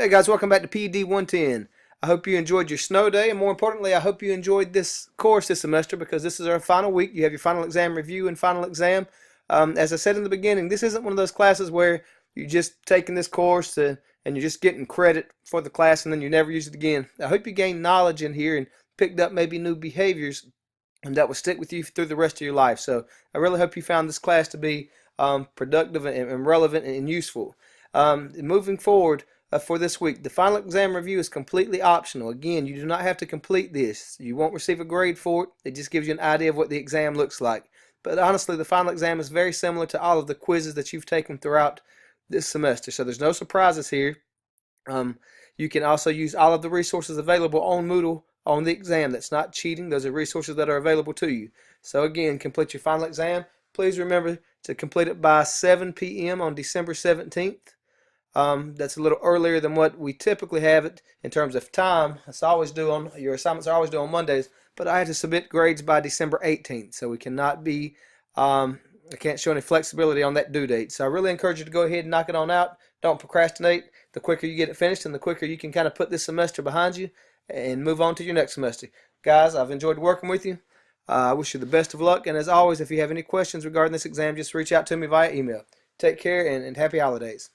Hey guys, welcome back to PD 110. I hope you enjoyed your snow day, and more importantly, I hope you enjoyed this course this semester because this is our final week. You have your final exam review and final exam. As I said in the beginning, this isn't one of those classes where you're just taking this course and you're just getting credit for the class and then you never use it again. I hope you gained knowledge in here and picked up maybe new behaviors and that will stick with you through the rest of your life. So I really hope you found this class to be productive and relevant and useful. Moving forward, for this week, the final exam review is completely optional. Again, you do not have to complete this. You won't receive a grade for it. It just gives you an idea of what the exam looks like. But honestly, the final exam is very similar to all of the quizzes that you've taken throughout this semester. So there's no surprises here. You can also use all of the resources available on Moodle on the exam. That's not cheating. Those are resources that are available to you. So again, complete your final exam. Please remember to complete it by 7 p.m. on December 17th. That's a little earlier than what we typically have it in terms of time. Your assignments are always due on Mondays, but I have to submit grades by December 18th, so we cannot be, I can't show any flexibility on that due date. So I really encourage you to go ahead and knock it on out. Don't procrastinate. The quicker you get it finished and the quicker you can kind of put this semester behind you and move on to your next semester. Guys, I've enjoyed working with you. I wish you the best of luck, and as always, if you have any questions regarding this exam, just reach out to me via email. Take care and happy holidays.